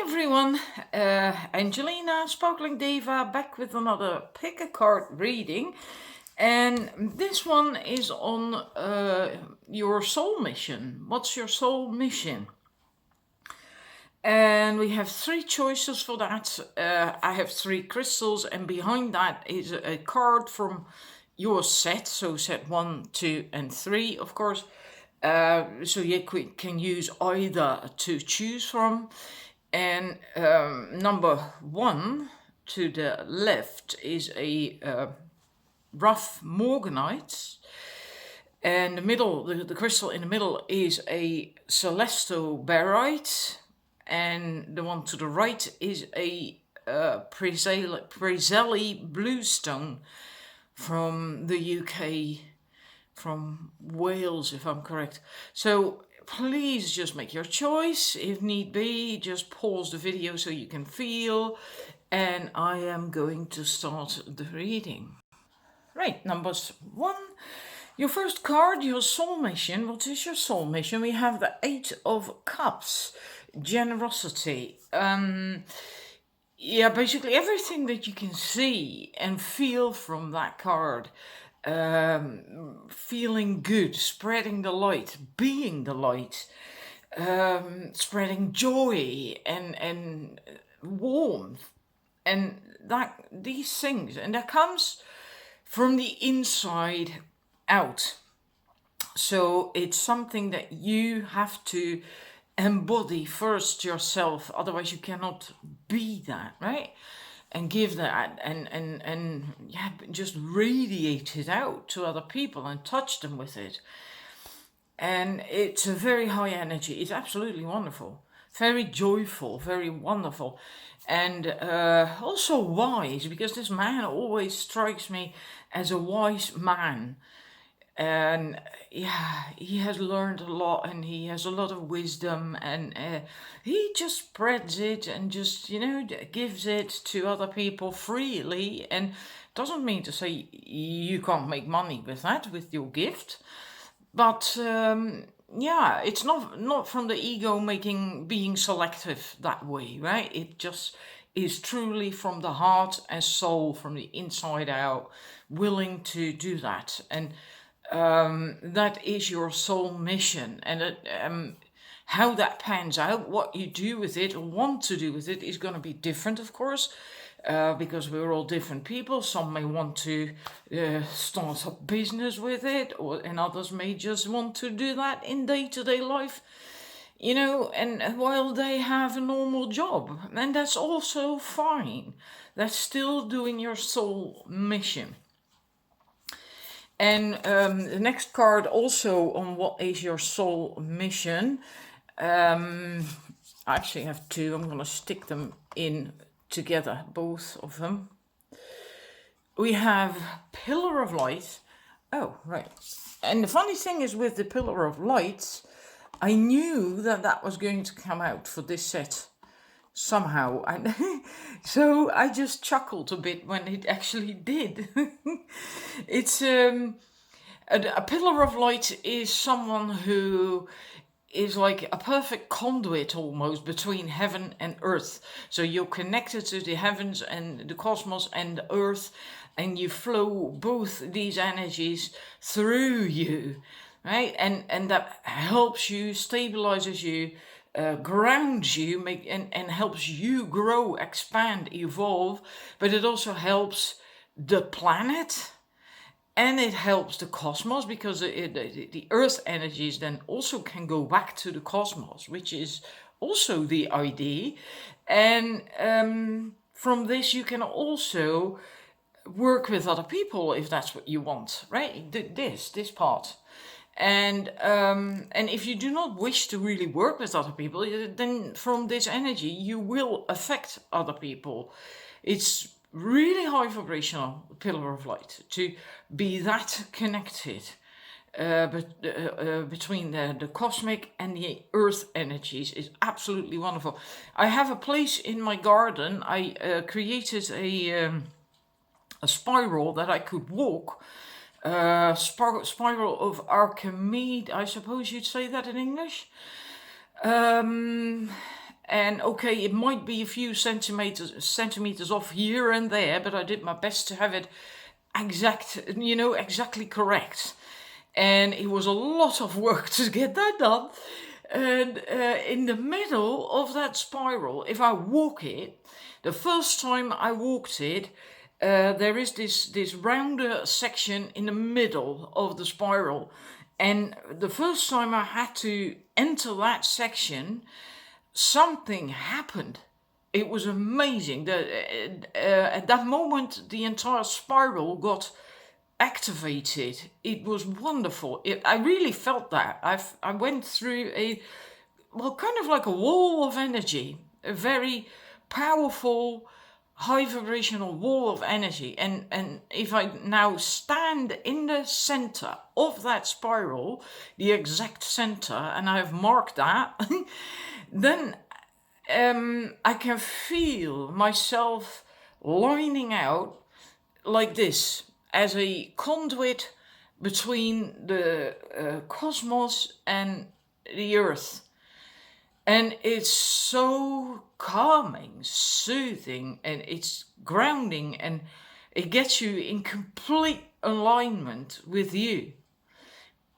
everyone, Angelina, Sparkling Diva, back with another pick a card reading. And this one is on your soul mission. What's your soul mission? And we have three choices for that. I have three crystals, and behind that is a card from your set. So set 1, 2, and 3, of course. So you can use either to choose from. And number 1 to the left is a rough morganite. And the middle, the crystal in the middle is a celestial barite. And the one to the right is a Prezelli bluestone from the UK, from Wales, if I'm correct. So please just make your choice. If need be, just pause the video so you can feel. And I am going to start the reading. Right, numbers 1. Your first card, your soul mission. What is your soul mission? We have the 8 of Cups. Generosity. Basically everything that you can see and feel from that card. Feeling good, spreading the light, being the light, spreading joy and warmth, and that these things, and that comes from the inside out. So it's something that you have to embody first yourself, otherwise you cannot be that, right? And give that and just radiate it out to other people and touch them with it. And it's a very high energy. It's absolutely wonderful, very joyful, very wonderful, and also wise, because this man always strikes me as a wise man. And he has learned a lot, and he has a lot of wisdom, and he just spreads it and just gives it to other people freely. And doesn't mean to say you can't make money with that, with your gift, but it's not from the ego being selective that way, right? It just is truly from the heart and soul, from the inside out, willing to do that. And that is your soul mission. And how that pans out, what you do with it or want to do with it, is going to be different, of course, because we're all different people. Some may want to start a business with it, and others may just want to do that in day-to-day life, and while they have a normal job. And that's also fine. That's still doing your soul mission. And the next card also on what is your soul mission. I actually have two. I'm going to stick them in together, both of them. We have Pillar of Light. Oh, right. And the funny thing is, with the Pillar of Light, I knew that was going to come out for this set somehow. So I just chuckled a bit when it actually did. It's a pillar of light is someone who is like a perfect conduit almost between heaven and earth. So you're connected to the heavens and the cosmos and the earth, and you flow both these energies through you, right? And that helps you, stabilizes you, grounds you, and helps you grow, expand, evolve. But it also helps the planet, and it helps the cosmos, because the earth energies then also can go back to the cosmos, which is also the idea. And from this you can also work with other people if that's what you want, right? This part. And if you do not wish to really work with other people, then from this energy you will affect other people. It's really high vibrational pillar of light to be that connected between the cosmic and the earth energies is absolutely wonderful. I have a place in my garden. I created a spiral that I could walk. Spiral of Archimedes, I suppose you'd say that in English. And okay, it might be a few centimeters off here and there, but I did my best to have it exactly correct. And it was a lot of work to get that done. And in the middle of that spiral, if I walk it, the first time I walked it, there is this rounder section in the middle of the spiral. And the first time I had to enter that section, something happened. It was amazing. At that moment, the entire spiral got activated. It was wonderful. I really felt that. I went through kind of like a wall of energy, a very powerful, high vibrational wall of energy. And if I now stand in the center of that spiral, the exact center, and I have marked that, then I can feel myself lining out like this as a conduit between the cosmos and the earth. And it's so calming, soothing, and it's grounding, and it gets you in complete alignment with you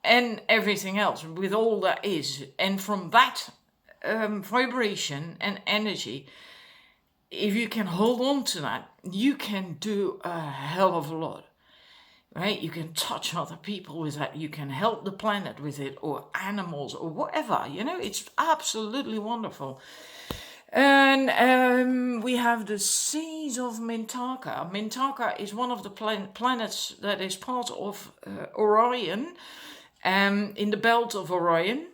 and everything else, with all that is. And from that vibration and energy, if you can hold on to that, you can do a hell of a lot. Right? You can touch other people with that. You can help the planet with it, or animals, or whatever. It's absolutely wonderful. And we have the seas of Mintaka. Mintaka is one of the planets that is part of Orion, in the belt of Orion.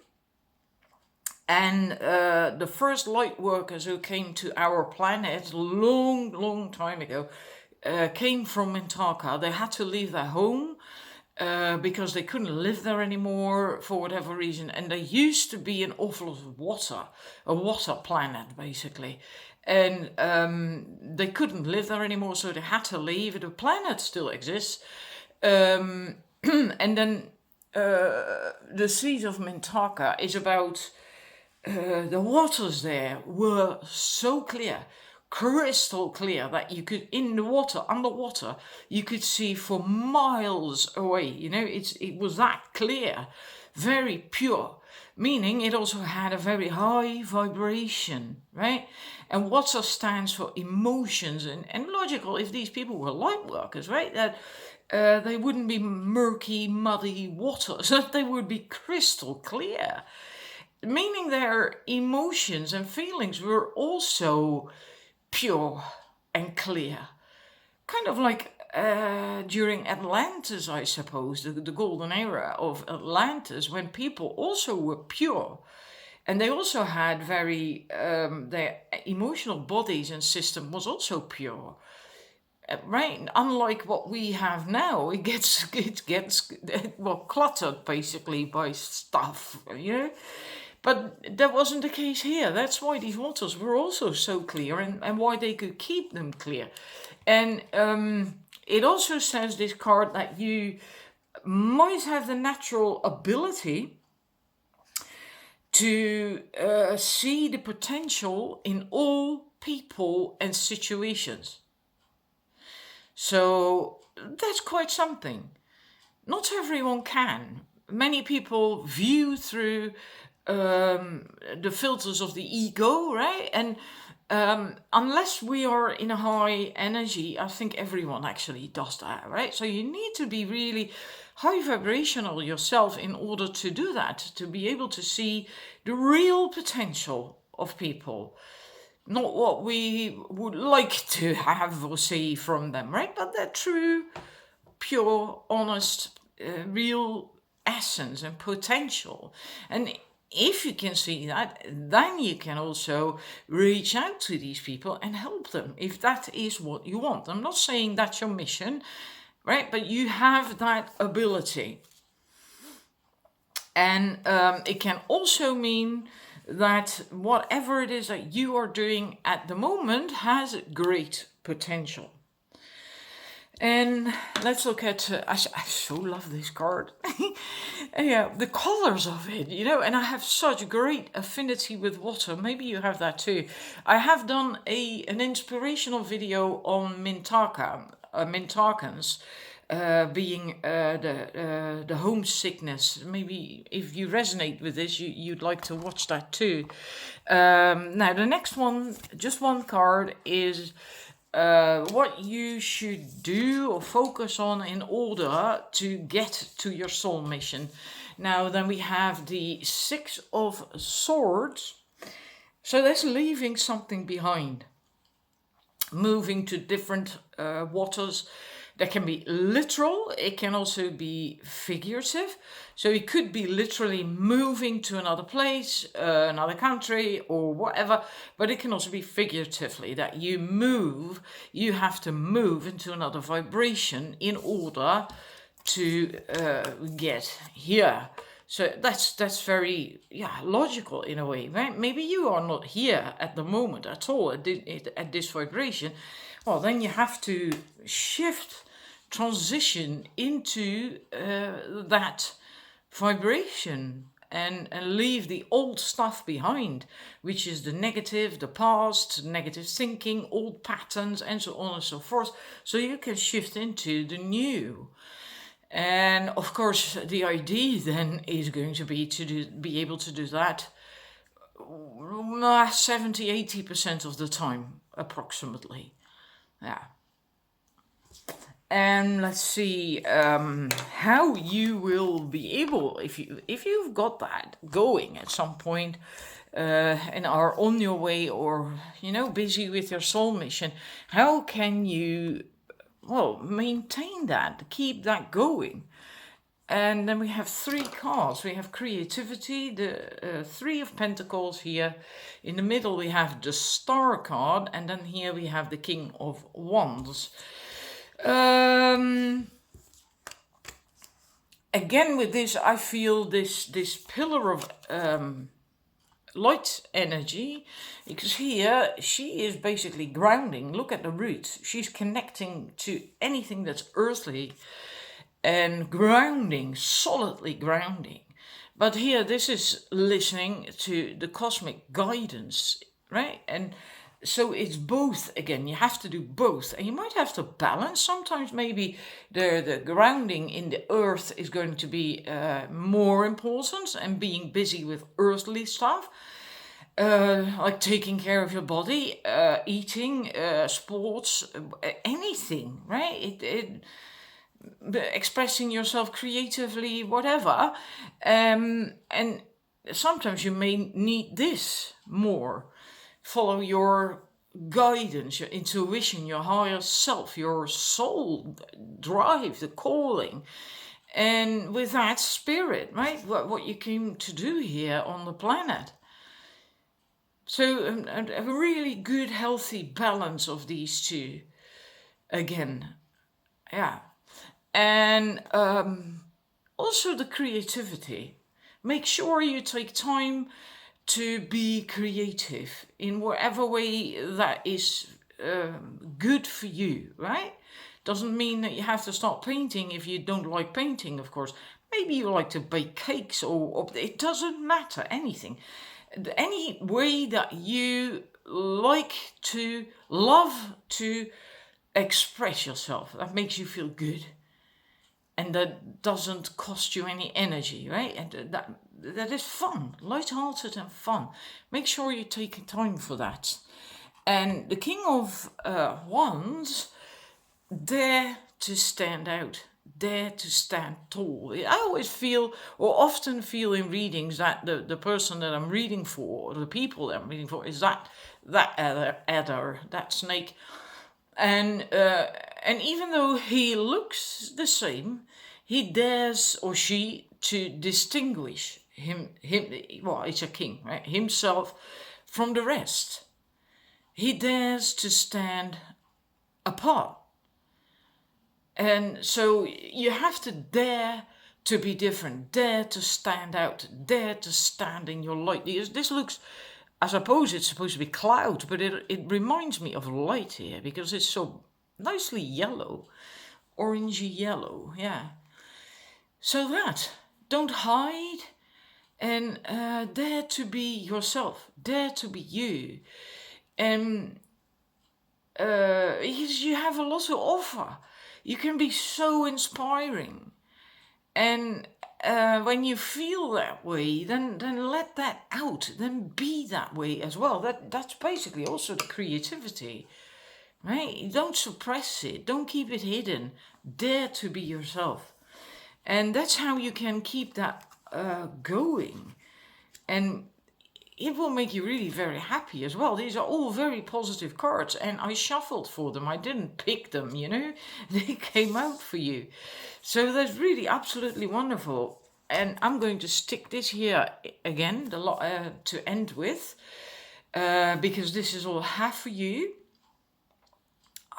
And the first light workers who came to our planet long time ago came from Mintaka. They had to leave their home because they couldn't live there anymore for whatever reason. And there used to be an awful lot of water, a water planet basically. And they couldn't live there anymore, so they had to leave. The planet still exists. And then the seas of Mintaka is about the waters there were so clear, crystal clear, that you could, in the water, underwater, you could see for miles away. It was that clear, very pure, meaning it also had a very high vibration, right? And water stands for emotions, and logical, if these people were light workers, right, that they wouldn't be murky, muddy waters, they would be crystal clear, meaning their emotions and feelings were also pure and clear. Kind of like during Atlantis, I suppose, the golden era of Atlantis, when people also were pure. And they also had very, their emotional bodies and system was also pure. Right? Unlike what we have now, it gets cluttered basically by stuff, But that wasn't the case here. That's why these waters were also so clear, and why they could keep them clear. And it also says, this card, that you might have the natural ability to see the potential in all people and situations. So that's quite something. Not everyone can. Many people view through the filters of the ego, right? And unless we are in a high energy, I think everyone actually does that, right? So you need to be really high vibrational yourself in order to do that, to be able to see the real potential of people. Not what we would like to have or see from them, right? But their true, pure, honest, real essence and potential. And if you can see that, then you can also reach out to these people and help them, if that is what you want. I'm not saying that's your mission, right? But you have that ability. And it can also mean that whatever it is that you are doing at the moment has great potential. And let's look at, I so love this card. Yeah, the colors of it, and I have such great affinity with water. Maybe you have that too. I have done an inspirational video on Mintakans, being the homesickness. Maybe if you resonate with this, you'd like to watch that too. Now the next one, just one card, is what you should do or focus on in order to get to your soul mission. Now then we have the Six of Swords. So that's leaving something behind, moving to different waters. That can be literal, it can also be figurative. So it could be literally moving to another place, another country, or whatever, but it can also be figuratively that you have to move into another vibration in order to get here. So that's very logical in a way, right? Maybe you are not here at the moment at all at this vibration. Well, then you have to transition into that vibration and leave the old stuff behind, which is the negative, the past, negative thinking, old patterns, and so on and so forth, so you can shift into the new. And of course, the idea then is going to be be able to do that 70-80% of the time, approximately. Yeah. And let's see how you will be able, if you've got that going at some point, and are on your way, or busy with your soul mission, how can you maintain that, keep that going? And then we have three cards. We have creativity, the Three of Pentacles here. In the middle we have the Star card, and then here we have the King of Wands. Again, with this, I feel this pillar of light energy, because here she is basically grounding. Look at the roots. She's connecting to anything that's earthly and grounding, solidly grounding. But here, this is listening to the cosmic guidance, right? And so it's both. Again, you have to do both, and you might have to balance. Sometimes maybe the grounding in the earth is going to be more important, and being busy with earthly stuff, like taking care of your body, eating, sports, anything, right? Expressing yourself creatively, whatever, and sometimes you may need this more. Follow your guidance, your intuition, your higher self, your soul drive, the calling, and with that, spirit, right? What you came to do here on the planet. So a really good, healthy balance of these two. Again, yeah. And also the creativity. Make sure you take time to be creative in whatever way that is good for you, right? Doesn't mean that you have to start painting if you don't like painting, of course. Maybe you like to bake cakes, or it doesn't matter, anything. Any way that you like to, love to express yourself, that makes you feel good. And that doesn't cost you any energy, right? And that is fun, light-hearted and fun. Make sure you take time for that. And the King of Wands, dare to stand out, dare to stand tall. I always feel, or often feel in readings, that the person that I'm reading for, or the people that I'm reading for, is that adder, that snake. And even though he looks the same, he dares, or she, to distinguish him. Well, it's a king, right? Himself from the rest. He dares to stand apart. And so you have to dare to be different, dare to stand out, dare to stand in your light. This looks, I suppose it's supposed to be cloud, but it reminds me of light here, because it's so nicely yellow. orangey yellow. Yeah. So that, don't hide, and dare to be yourself, dare to be you, and because you have a lot to offer. You can be so inspiring, and when you feel that way, then let that out. Then be that way as well. That's basically also the creativity, right? Don't suppress it. Don't keep it hidden. Dare to be yourself, and that's how you can keep that going, and it will make you really very happy as well. These are all very positive cards, and I shuffled for them. I didn't pick them, they came out for you. So that's really absolutely wonderful. And I'm going to stick this here again to end with, because this is all half for you.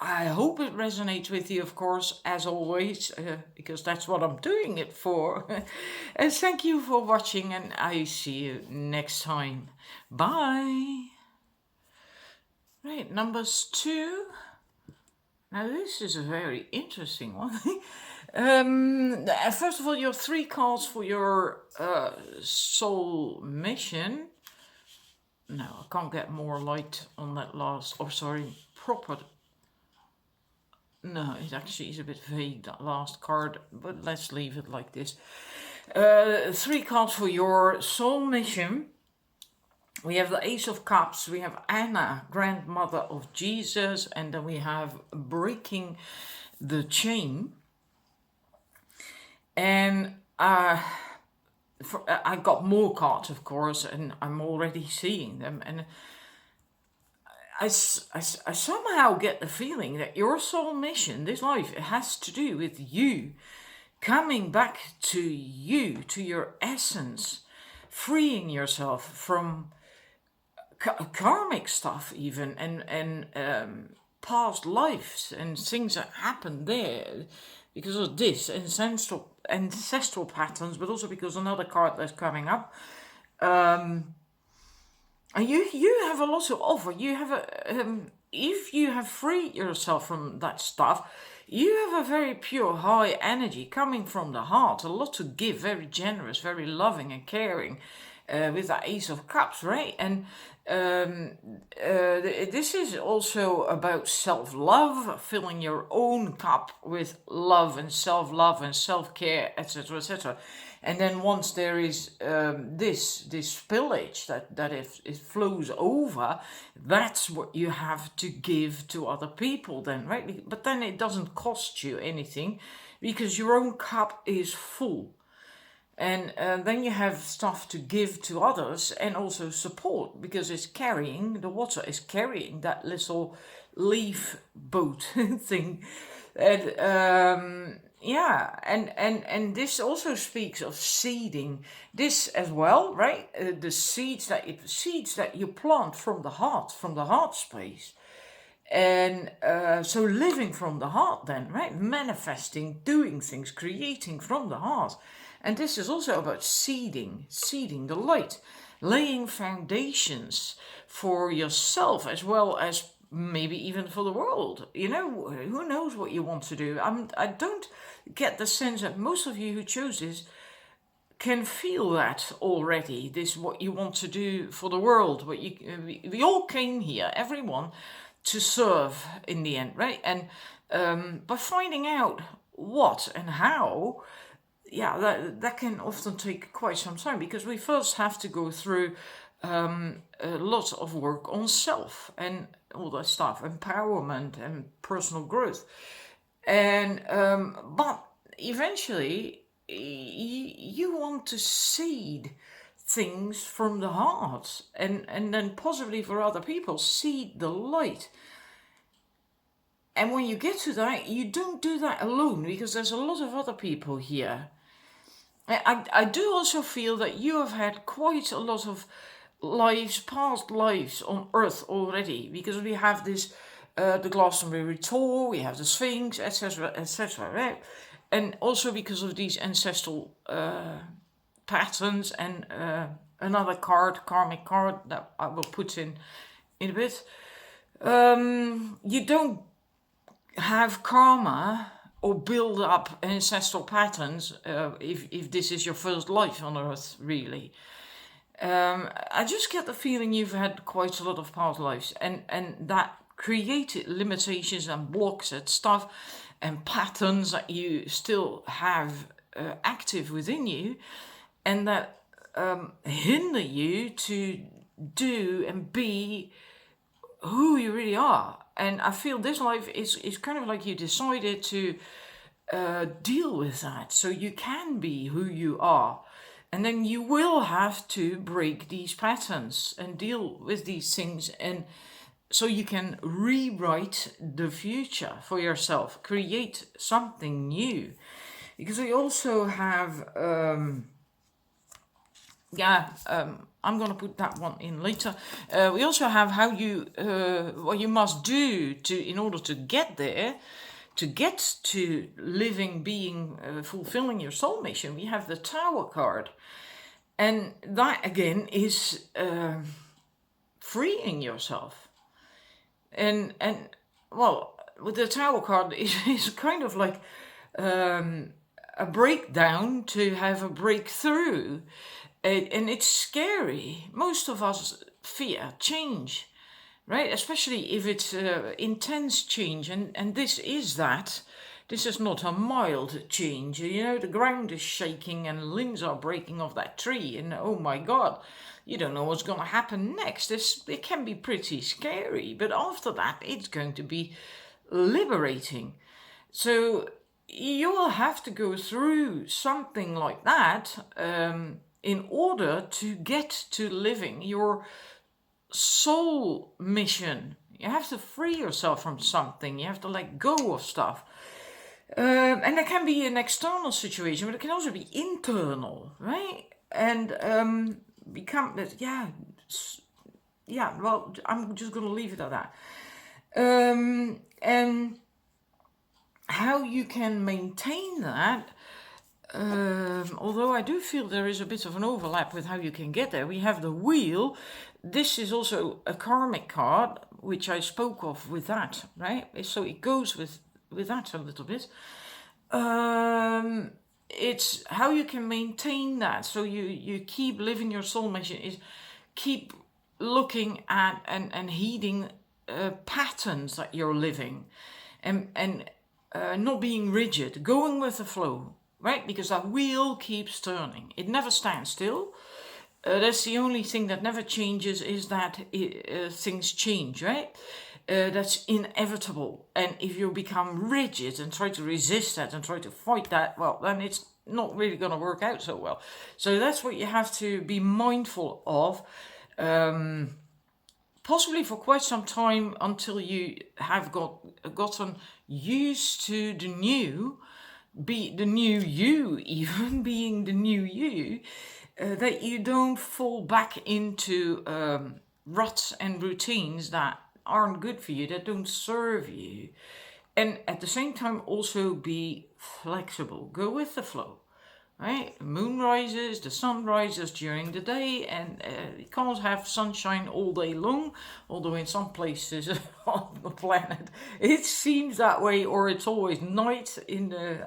I hope it resonates with you, of course, as always, because that's what I'm doing it for. And thank you for watching, and I see you next time. Bye. Right, numbers 2. Now this is a very interesting one. First of all, your 3 cards for your soul mission. No, I can't get more light on that proper. No, it actually is a bit vague, that last card, but let's leave it like this. 3 cards for your soul mission. We have the Ace of Cups, we have Anna, grandmother of Jesus, and then we have breaking the chain. And I got more cards, of course, and I'm already seeing them. And I somehow get the feeling that your soul mission, this life, it has to do with you coming back to you, to your essence, freeing yourself from karmic stuff even, and past lives and things that happened there because of this ancestral patterns, but also because another card that's coming up. And you have a lot to offer. You have if you have freed yourself from that stuff, you have a very pure, high energy coming from the heart. A lot to give, very generous, very loving and caring, with that Ace of Cups, right? And this is also about self-love, filling your own cup with love and self-care, etc., etc. And then once there is this spillage that it flows over, that's what you have to give to other people then, right? But then it doesn't cost you anything because your own cup is full. And then you have stuff to give to others and also support, because the water is carrying that little leaf boat thing. And and this also speaks of seeding. This as well, right? The seeds that you plant from the heart space. And so living from the heart then, right? Manifesting, doing things, creating from the heart. And this is also about seeding the light, laying foundations for yourself as well as maybe even for the world. Who knows what you want to do. I don't get the sense that most of you who chose this can feel that already, this what you want to do for the world. We all came here, everyone, to serve in the end, right? And by finding out what and how, that can often take quite some time, because we first have to go through a lot of work on self and all that stuff, empowerment and personal growth. And but eventually you want to seed things from the heart, and then possibly for other people seed the light. And when you get to that, you don't do that alone, because there's a lot of other people here. I do also feel that you have had quite a lot of past lives on Earth already, because we have this, the Glastonbury tour, we have the Sphinx, etc., etc., right? And also because of these ancestral patterns, and another karmic card that I will put in a bit. You don't have karma or build up ancestral patterns if this is your first life on Earth, really. I just get the feeling you've had quite a lot of past lives, and that created limitations and blocks and stuff and patterns that you still have active within you, and that hinder you to do and be who you really are. And I feel this life is kind of like you decided to deal with that so you can be who you are. And then you will have to break these patterns and deal with these things, and so you can rewrite the future for yourself, create something new. Because we also have, I'm gonna put that one in later. We also have how you, what you must do in order to get there, to get to living, being, fulfilling your soul mission. We have the Tower card, and that again is freeing yourself. And well, with the Tower card is kind of like a breakdown to have a breakthrough. And it's scary. Most of us fear change, right? Especially if it's intense change. And this is that. This is not a mild change. You know, the ground is shaking and limbs are breaking off that tree. And oh my God, you don't know what's going to happen next. It can be pretty scary. But after that, it's going to be liberating. So you'll have to go through something like that in order to get to living your soul mission. You have to free yourself from something. You have to let go of stuff. And it can be an external situation, but it can also be internal, right? And well, I'm just going to leave it at that. And how you can maintain that, although I do feel there is a bit of an overlap with how you can get there. We have the wheel. This is also a karmic card, which I spoke of with that, right? So it goes with that a little bit. It's how you can maintain that. So you keep living your soul mission, is keep looking at and heeding patterns that you're living, and not being rigid, going with the flow, right? Because that wheel keeps turning. It never stands still. That's the only thing that never changes, is that things change, right? That's inevitable. And if you become rigid and try to resist that and try to fight that, well, then it's not really going to work out so well. So that's what you have to be mindful of. Possibly for quite some time, until you have gotten used to the new you, even being the new you, that you don't fall back into ruts and routines that aren't good for you, that don't serve you. And at the same time, also be flexible, go with the flow. Right? The moon rises, the sun rises during the day, and you can't have sunshine all day long, although in some places on the planet it seems that way, or it's always night in the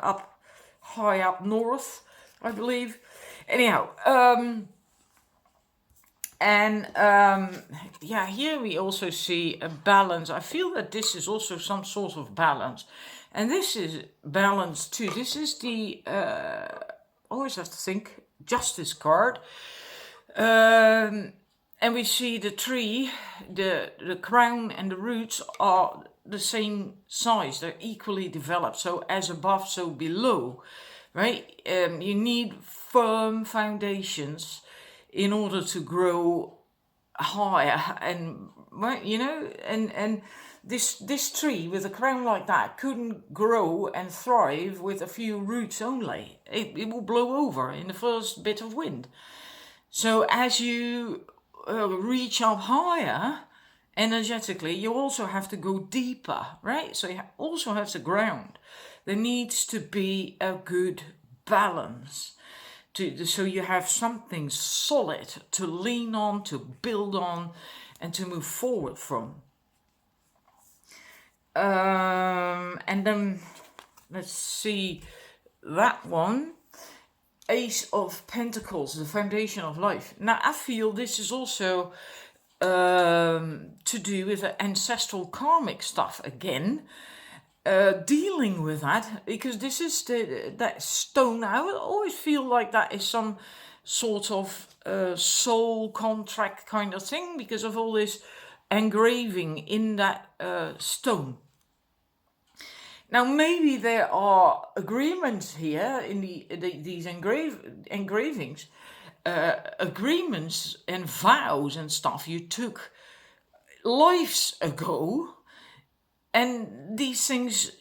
high up north, I believe. Anyhow, here we also see a balance. I feel that this is also some sort of balance, and this is balance too. This is the always have to think, Justice card. And we see the tree, the crown and the roots are the same size. They're equally developed. So as above, so below, right? You need firm foundations in order to grow higher, and you know, and this tree with a crown like that couldn't grow and thrive with a few roots only. It will blow over in the first bit of wind. So as you reach up higher energetically, you also have to go deeper, right? So you also have to ground. There needs to be a good balance, so you have something solid to lean on, to build on, and to move forward from. And then Let's see that one. Ace of Pentacles, the foundation of life. Now, I feel this is also to do with the ancestral karmic stuff again. Dealing with that, because this is that stone. I would always feel like that is some sort of soul contract kind of thing because of all this engraving in that stone. Now, maybe there are agreements here in these engravings, agreements and vows and stuff you took lives ago, and these things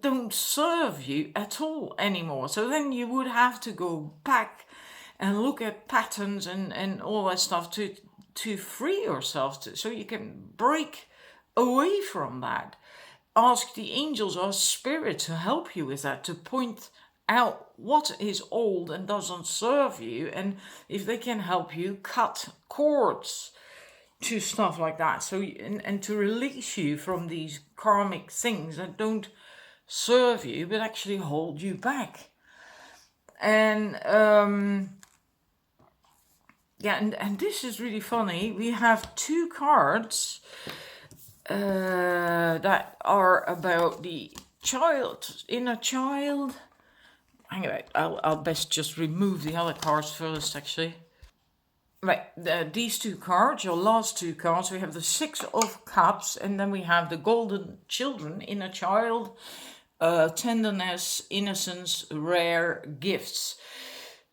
don't serve you at all anymore. So then you would have to go back and look at patterns and all that stuff to free yourself, so you can break away from that. Ask the angels or spirit to help you with that, to point out what is old and doesn't serve you, and if they can help you cut cords to stuff like that, so and to release you from these karmic things that don't serve you but actually hold you back. And and this is really funny. We have two cards that are about the child, inner child. Anyway, I'll best just remove the other cards first, actually. Right, these two cards, your last two cards, we have the Six of Cups, and then we have the Golden Children, inner child, tenderness, innocence, rare gifts.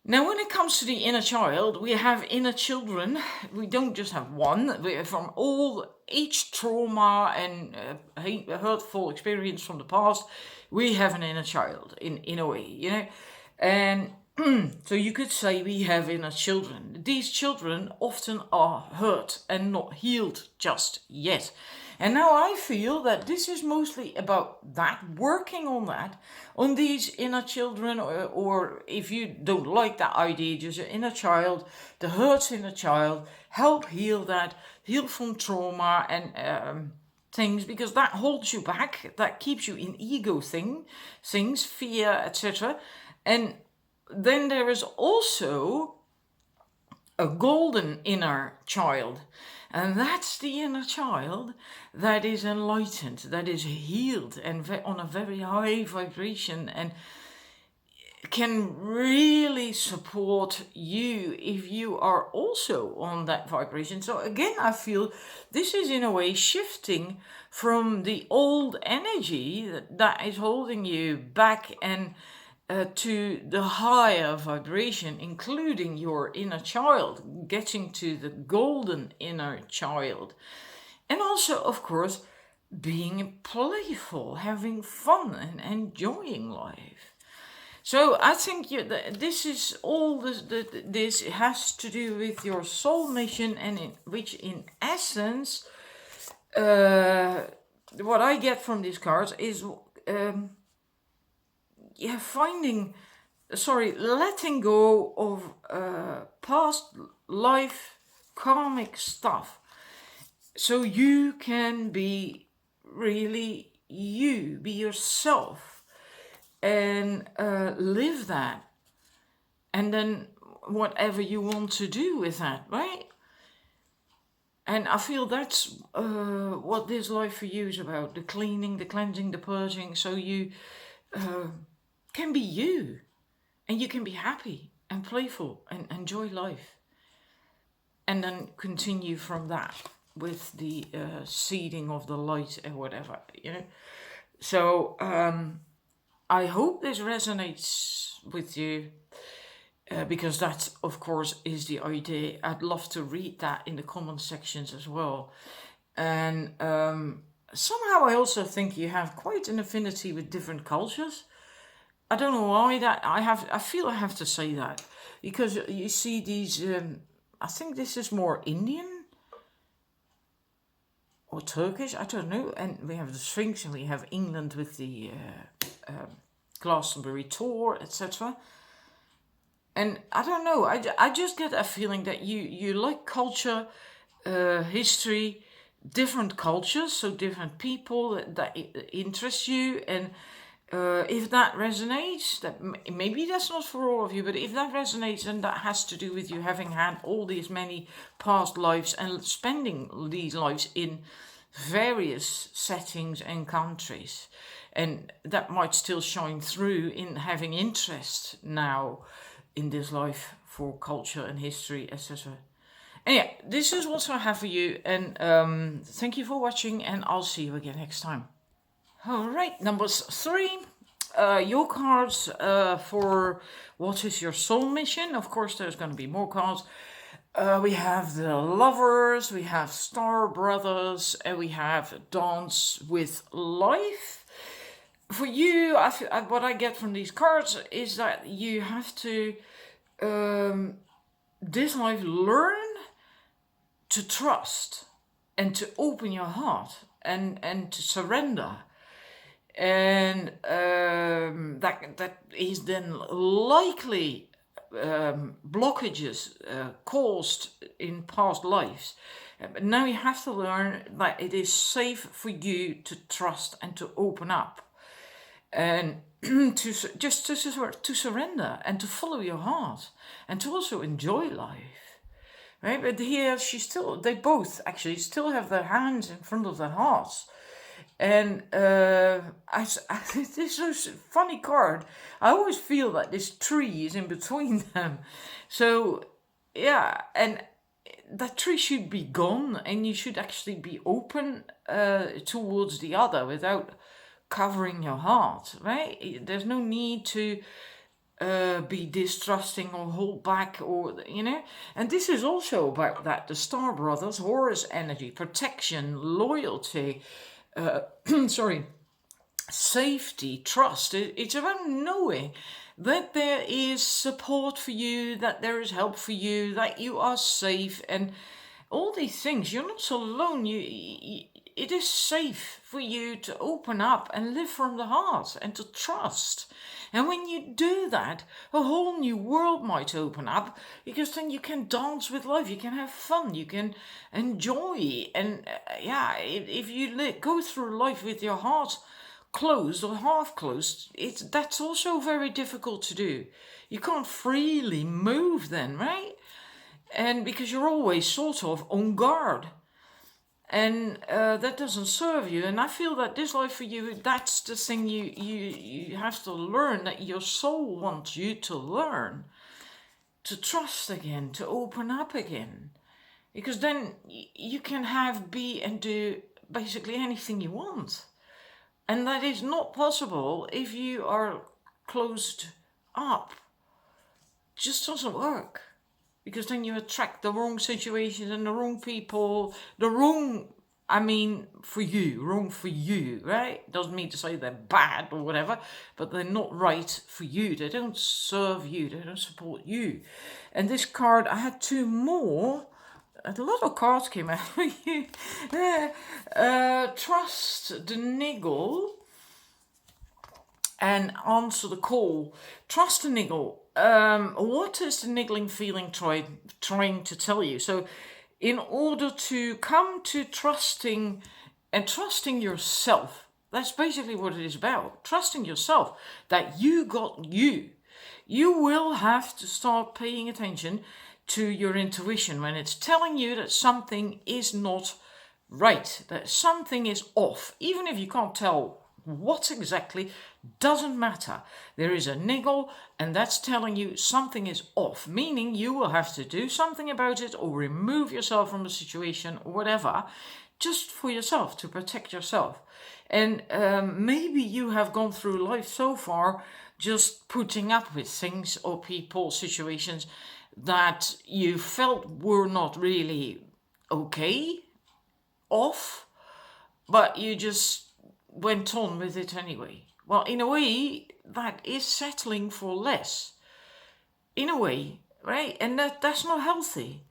Now, when it comes to the inner child, we have inner children. We don't just have one. We have from all each trauma and hurtful experience from the past, we have an inner child in a way, you know. And so you could say we have inner children. These children often are hurt and not healed just yet. And now I feel that this is mostly about that, working on these inner children, or if you don't like that idea, just your inner child, the hurts in the child, help heal that, heal from trauma and things, because that holds you back, that keeps you in ego things, fear, etc. And then there is also a golden inner child. And that's the inner child that is enlightened, that is healed and on a very high vibration, and can really support you if you are also on that vibration. So again, I feel this is in a way shifting from the old energy that is holding you back and to the higher vibration, including your inner child, getting to the golden inner child. And also, of course, being playful, having fun and enjoying life. So I think this is all this has to do with your soul mission, and which in essence, what I get from these cards is letting go of past life karmic stuff, so you can be really you, be yourself, and live that, and then whatever you want to do with that, right? And I feel that's what this life for you is about: the cleaning, the cleansing, the purging, so you can be you, and you can be happy and playful and enjoy life, and then continue from that with the seeding of the light or whatever, you know. So I hope this resonates with you, because that, of course, is the idea. I'd love to read that in the comment sections as well. And somehow I also think you have quite an affinity with different cultures. I don't know why that I feel I have to say that, because you see these, I think this is more Indian or Turkish, I don't know. And we have the Sphinx, and we have England with the Glastonbury tour, etc. And I don't know, I just get a feeling that you like culture, history, different cultures, so different people that interest you, and If that resonates, maybe that's not for all of you, but if that resonates, then that has to do with you having had all these many past lives and spending these lives in various settings and countries. And that might still shine through in having interest now in this life for culture and history, etc. And yeah, this is what I have for you. And thank you for watching, and I'll see you again next time. All right, numbers 3. Your cards for what is your soul mission. Of course, there's going to be more cards. We have the Lovers, we have Star Brothers, and we have Dance with Life. For you, what I get from these cards is that you have to, this life, learn to trust and to open your heart and to surrender. And that is then likely blockages caused in past lives. But now you have to learn that it is safe for you to trust and to open up, and to surrender and to follow your heart, and to also enjoy life. Right? But here they both actually still have their hands in front of their hearts. And this is a funny card. I always feel that this tree is in between them. So, yeah, and that tree should be gone, and you should actually be open towards the other without covering your heart, right? There's no need to be distrusting or hold back, or and this is also about that, the Star Brothers, Horus energy, protection, loyalty, safety, trust. It's about knowing that there is support for you, that there is help for you, that you are safe, and all these things. You're not alone. It is safe for you to open up and live from the heart and to trust. And when you do that, a whole new world might open up, because then you can dance with life, you can have fun, you can enjoy. And if you go through life with your heart closed or half closed, that's also very difficult to do. You can't freely move then, right? And because you're always sort of on guard. And that doesn't serve you. And I feel that this life for you, that's the thing you have to learn, that your soul wants you to learn. To trust again, to open up again. Because then you can be and do basically anything you want. And that is not possible if you are closed up. It just doesn't work. Because then you attract the wrong situations and the wrong people, wrong for you, right? Doesn't mean to say they're bad or whatever, but they're not right for you. They don't serve you, they don't support you. And this card, I had 2 more. A lot of cards came out for you. Trust the niggle and answer the call. Trust the niggle. What is the niggling feeling trying to tell you? So, in order to come to trusting yourself, that's basically what it is about. Trusting yourself, that you got you. You will have to start paying attention to your intuition when it's telling you that something is not right, that something is off. Even if you can't tell what exactly, doesn't matter. There is a niggle, and that's telling you something is off, meaning you will have to do something about it, or remove yourself from the situation, or whatever, just for yourself, to protect yourself. And maybe you have gone through life so far just putting up with things or people, situations that you felt were not really okay, off, but you just went on with it anyway. Well, in a way, that is settling for less. In a way, right? And that's not healthy.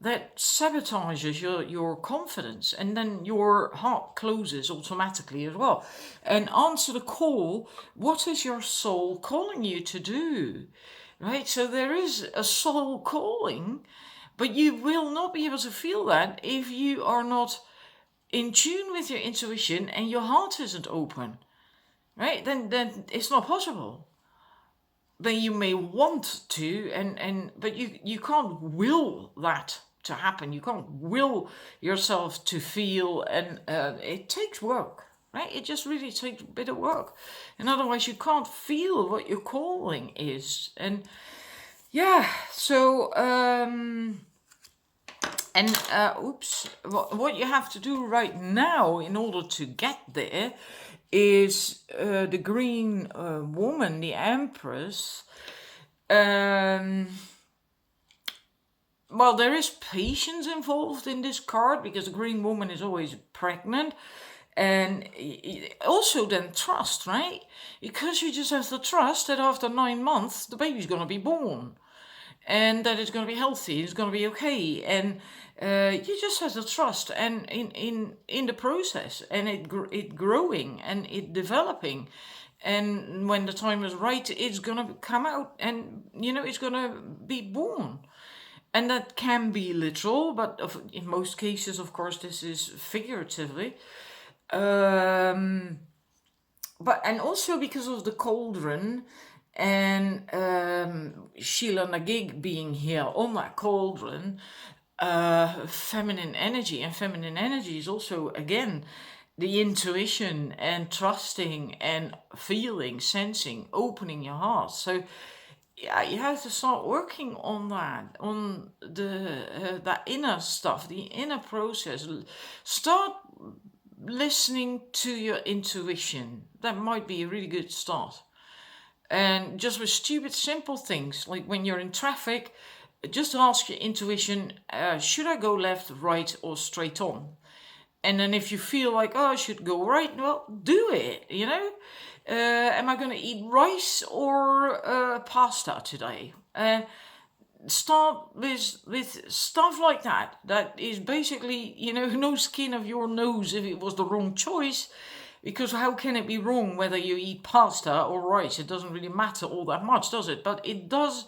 That sabotages your confidence, and then your heart closes automatically as well. And answer the call. What is your soul calling you to do? Right? So there is a soul calling, but you will not be able to feel that if you are not in tune with your intuition and your heart isn't open. right? Then it's not possible. Then you may want to, but you can't will that to happen. You can't will yourself to feel, and it takes work, right? It just really takes a bit of work, and otherwise you can't feel what your calling is. And yeah, so what you have to do right now in order to get there is the green woman, the Empress. Well, there is patience involved in this card because the green woman is always pregnant. And also then trust, right? Because you just have to trust that after 9 months, the baby's going to be born. And that it's going to be healthy, it's going to be okay. And you just have to trust and in the process, and it growing and it developing. And when the time is right, it's going to come out, and it's going to be born. And that can be literal, but in most cases, of course, this is figuratively. But and also because of the cauldron and Sheila Nagig being here on that cauldron, feminine energy. And feminine energy is also, again, the intuition and trusting and feeling, sensing, opening your heart. So yeah, you have to start working on that, on that inner stuff, the inner process. Start listening to your intuition. That might be a really good start. And just with stupid, simple things, like when you're in traffic, just ask your intuition, should I go left, right, or straight on? And then if you feel like, I should go right, well, do it, am I going to eat rice or pasta today? Start with stuff like that. That is basically, no skin of your nose if it was the wrong choice. Because how can it be wrong whether you eat pasta or rice? It doesn't really matter all that much, does it? But it does.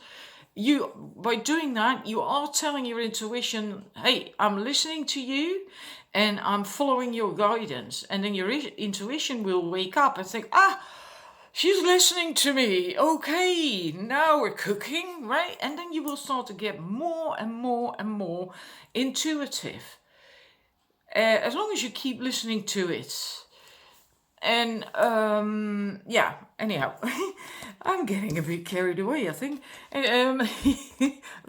By doing that, you are telling your intuition, hey, I'm listening to you and I'm following your guidance. And then your intuition will wake up and think, she's listening to me. Okay, now we're cooking, right? And then you will start to get more and more and more intuitive. As long as you keep listening to it. And anyhow, I'm getting a bit carried away, I think. I'm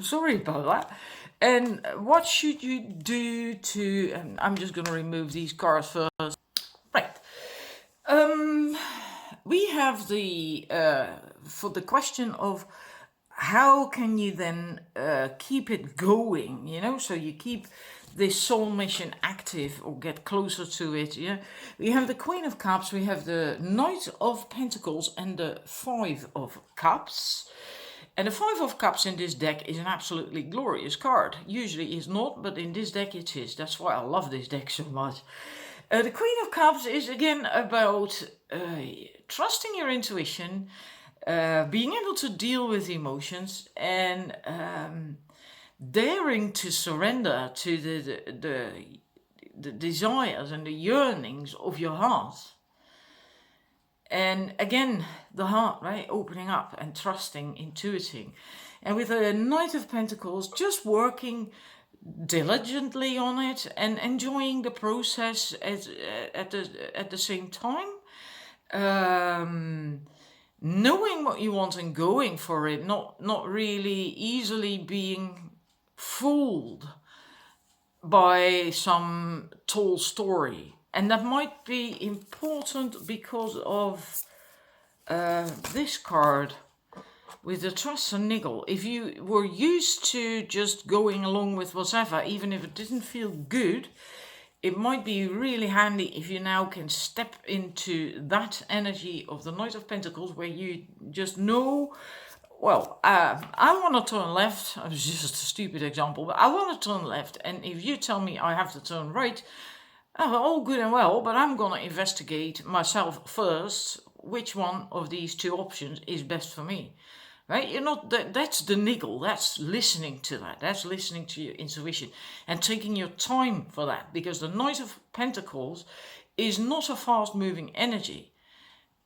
sorry about that. And what should you do to, and I'm just going to remove these cards first. Right. We have for the question of how can you then keep it going, so you keep this soul mission active or get closer to it. Yeah, we have the Queen of Cups, we have the Knight of Pentacles, and the Five of Cups. And the Five of Cups in this deck is an absolutely glorious card. Usually it's not, but in this deck it is. That's why I love this deck so much. The Queen of Cups is again about trusting your intuition, being able to deal with emotions, and daring to surrender to the desires and the yearnings of your heart. And again, the heart, right? Opening up and trusting, intuiting. And with a Knight of Pentacles, just working diligently on it and enjoying the process at the same time. Knowing what you want and going for it, not really easily being fooled by some tall story. And that might be important because of this card with the trust and niggle. If you were used to just going along with whatever, even if it didn't feel good, it might be really handy if you now can step into that energy of the Knight of Pentacles, where you just know, well, I want to turn left. It was just a stupid example, but I want to turn left. And if you tell me I have to turn right, all good and well, but I'm going to investigate myself first which one of these two options is best for me. Right? You're not that's the niggle. That's listening to that. That's listening to your intuition and taking your time for that, because the Knight of Pentacles is not a fast-moving energy.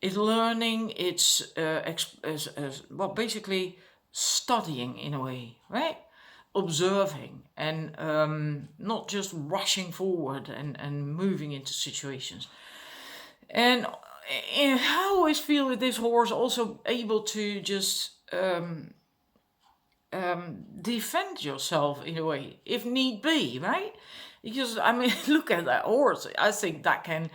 It's learning, it's well, basically studying in a way, right? Observing and not just rushing forward and moving into situations. And I always feel that this horse also able to just defend yourself in a way, if need be, right? Because I mean, look at that horse. I think that can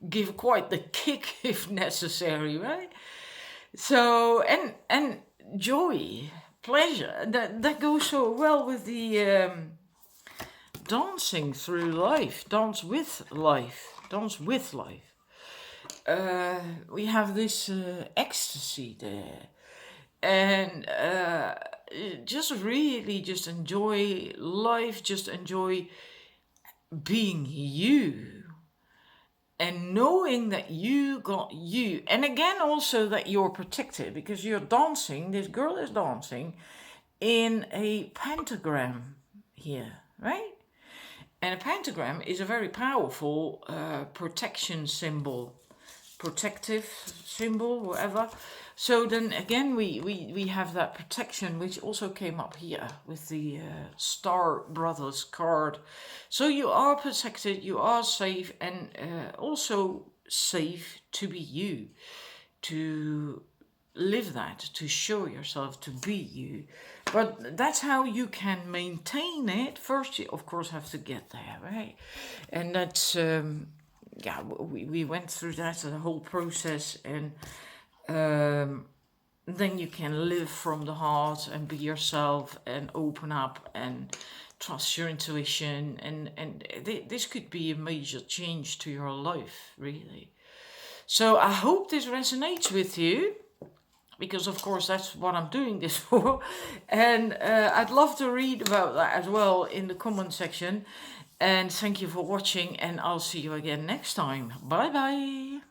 give quite the kick if necessary, right? So and joy, pleasure, that goes so well with the dancing through life, dance with life. We have this ecstasy there, and just really just enjoy life, just enjoy being you, and knowing that you got you, and again also that you're protected because you're dancing. This girl is dancing in a pentagram here, right? And a pentagram is a very powerful protection symbol, protective symbol, whatever. So then again, we have that protection, which also came up here with the Star Brothers card. So you are protected, you are safe, and also safe to be you, to live that, to show yourself, to be you. But that's how you can maintain it. First, you of course have to get there, right? And that's yeah, we went through that the whole process, and then you can live from the heart and be yourself and open up and trust your intuition, and this could be a major change to your life, really. So I hope this resonates with you, because of course that's what I'm doing this for. And I'd love to read about that as well in the comment section. And thank you for watching, and I'll see you again next time. Bye bye.